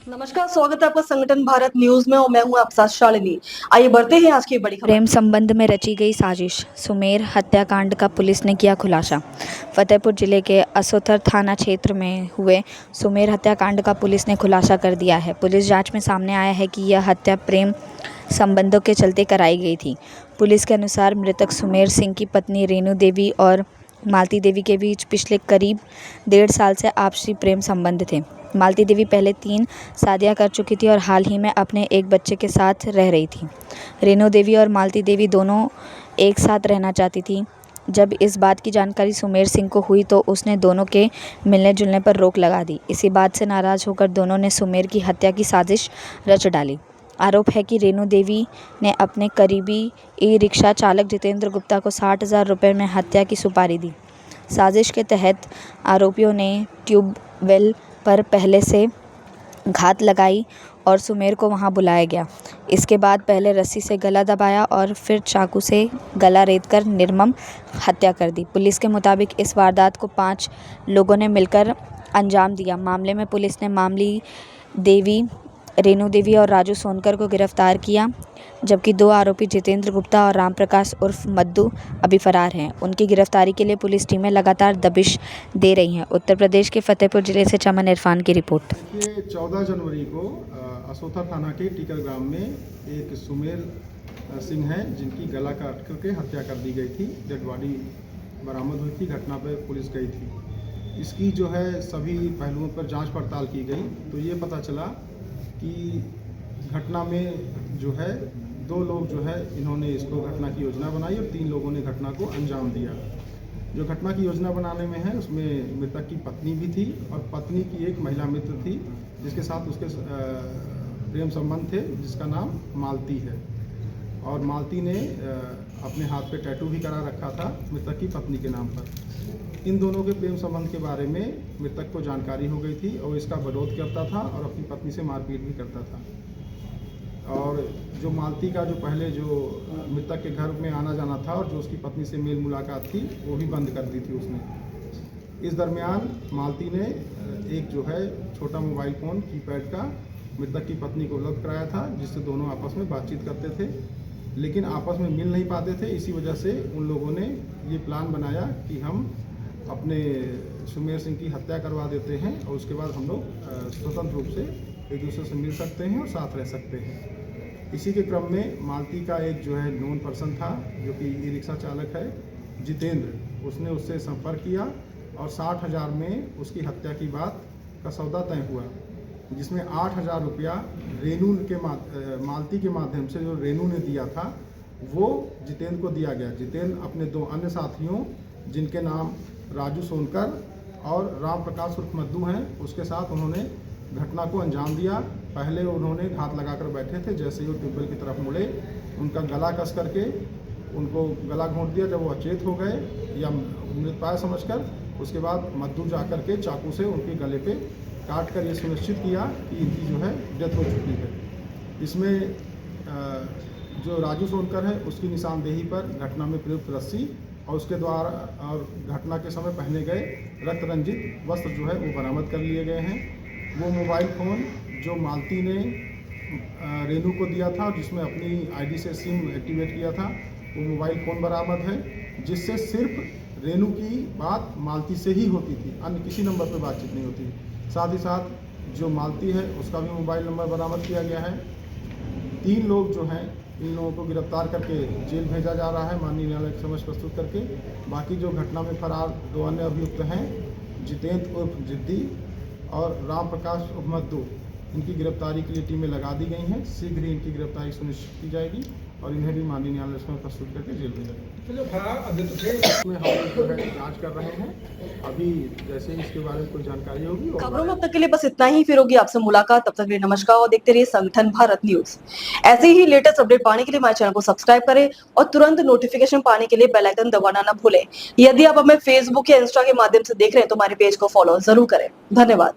नमस्कार, स्वागत है आपका संगठन भारत न्यूज में और मैं हूं आपके साथ शालिनी। आइए बढ़ते हैं आज की बड़ी खबर। प्रेम संबंध में रची गई साजिश, सुमेर हत्याकांड का पुलिस ने किया खुलासा। फतेहपुर जिले के असोथर थाना क्षेत्र में हुए सुमेर हत्याकांड का पुलिस ने खुलासा कर दिया है। पुलिस जांच में सामने आया है कि यह हत्या प्रेम संबंधों के चलते कराई गई थी। पुलिस के अनुसार मृतक सुमेर सिंह की पत्नी रेणु देवी और मालती देवी के बीच पिछले करीब 1.5 साल से आपसी प्रेम संबंध थे। मालती देवी पहले 3 शादियां कर चुकी थी और हाल ही में अपने एक बच्चे के साथ रह रही थी। रेणु देवी और मालती देवी दोनों एक साथ रहना चाहती थी। जब इस बात की जानकारी सुमेर सिंह को हुई तो उसने दोनों के मिलने जुलने पर रोक लगा दी। इसी बात से नाराज होकर दोनों ने सुमेर की हत्या की साजिश रच डाली। आरोप है कि रेणु देवी ने अपने करीबी ई-रिक्शा चालक जितेंद्र गुप्ता को 60,000 रुपये में हत्या की सुपारी दी। साजिश के तहत आरोपियों ने ट्यूबवेल पर पहले से घात लगाई और सुमेर को वहां बुलाया गया। इसके बाद पहले रस्सी से गला दबाया और फिर चाकू से गला रेतकर निर्मम हत्या कर दी। पुलिस के मुताबिक इस वारदात को 5 लोगों ने मिलकर अंजाम दिया। मामले में पुलिस ने मामली देवी, रेणु देवी और राजू सोनकर को गिरफ्तार किया, जबकि 2 आरोपी जितेंद्र गुप्ता और रामप्रकाश उर्फ मद्दू अभी फरार हैं। उनकी गिरफ्तारी के लिए पुलिस टीमें लगातार दबिश दे रही हैं। उत्तर प्रदेश के फतेहपुर जिले से चमन इरफान की रिपोर्ट। देखिए 14 जनवरी को असोथा थाना के टीकर ग्राम में एक सुमेर सिंह है जिनकी गला काट करके हत्या कर दी गई थी। डेड बॉडी बरामद हुई थी। घटना पर पुलिस गई थी। इसकी जो है सभी पहलुओं पर जांच पड़ताल की गई तो ये पता चला कि घटना में जो है 2 लोग जो है इन्होंने इसको घटना की योजना बनाई और 3 लोगों ने घटना को अंजाम दिया। जो घटना की योजना बनाने में है उसमें मृतक की पत्नी भी थी और पत्नी की एक महिला मित्र थी जिसके साथ उसके प्रेम संबंध थे, जिसका नाम मालती है। और मालती ने अपने हाथ पे टैटू भी करा रखा था मृतक की पत्नी के नाम पर। इन दोनों के प्रेम संबंध के बारे में मृतक को जानकारी हो गई थी और इसका विरोध करता था और अपनी पत्नी से मारपीट भी करता था। और जो मालती का जो पहले जो मृतक के घर में आना जाना था और जो उसकी पत्नी से मेल मुलाकात थी वो भी बंद कर दी थी उसने। इस दरमियान मालती ने एक जो है छोटा मोबाइल फ़ोन कीपैड का मृतक की पत्नी को उपलब्ध कराया था, जिससे दोनों आपस में बातचीत करते थे, लेकिन आपस में मिल नहीं पाते थे। इसी वजह से उन लोगों ने ये प्लान बनाया कि हम अपने सुमेर सिंह की हत्या करवा देते हैं और उसके बाद हम लोग स्वतंत्र रूप से एक दूसरे से मिल सकते हैं और साथ रह सकते हैं। इसी के क्रम में मालती का एक जो है नोन पर्सन था जो कि ई रिक्शा चालक है, जितेंद्र, उसने उससे संपर्क किया और 60,000 में उसकी हत्या की बात का सौदा तय हुआ, जिसमें 8,000 रुपया रेणु के मालती के माध्यम से जो रेणु ने दिया था वो जितेंद्र को दिया गया। जितेंद्र अपने 2 अन्य साथियों जिनके नाम राजू सोनकर और राम प्रकाश उर्फ मद्दू हैं उसके साथ उन्होंने घटना को अंजाम दिया। पहले उन्होंने घात लगाकर बैठे थे, जैसे ही वो ट्यूबवेल की तरफ मुड़े उनका गला कस करके उनको गला घोंट दिया। जब वो अचेत हो गए या मृतप्राय समझकर, उसके बाद मद्दू जा कर के चाकू से उनके गले पे काट कर ये सुनिश्चित किया कि इनकी जो है डेथ हो चुकी है। इसमें जो राजू सोनकर है उसकी निशानदेही पर घटना में प्रयुक्त रस्सी और उसके द्वारा और घटना के समय पहने गए रक्त रंजित वस्त्र जो है वो बरामद कर लिए गए हैं। वो मोबाइल फ़ोन जो मालती ने रेणु को दिया था जिसमें अपनी आईडी से सिम एक्टिवेट किया था, वो मोबाइल फ़ोन बरामद है, जिससे सिर्फ रेणु की बात मालती से ही होती थी, अन्य किसी नंबर पर बातचीत नहीं होती। साथ ही साथ जो मालती है उसका भी मोबाइल नंबर बरामद किया गया है। 3 लोग जो हैं इन लोगों को गिरफ्तार करके जेल भेजा जा रहा है माननीय न्यायालय के समक्ष प्रस्तुत करके। बाकी जो घटना में फरार 2 अन्य अभियुक्त हैं, जितेंद्र उर्फ जिद्दी और राम प्रकाश उर्फ मद्दू, इनकी गिरफ्तारी के लिए टीमें लगा दी गई हैं। शीघ्र ही इनकी गिरफ्तारी सुनिश्चित की जाएगी और इन्हें भी माननीय न्यायालय में प्रस्तुत करके जेल भेजा जाएगा। इसमें हम लोग जो है जाँच कर रहे हैं। अभी जैसे ही इसके बारे में कोई जानकारी होगी। खबरों में अब तक के लिए बस इतना ही। फिर होगी आपसे मुलाकात, तब तक के लिए नमस्कार और देखते रहिए संगठन भारत न्यूज। ऐसे ही लेटेस्ट अपडेट पाने के लिए हमारे चैनल को सब्सक्राइब करें और तुरंत नोटिफिकेशन पाने के लिए बेल आइकन दबाना न भूलें। यदि आप हमें फेसबुक या इंस्टा के माध्यम से देख रहे हैं तो हमारे पेज को फॉलो जरूर करें। धन्यवाद।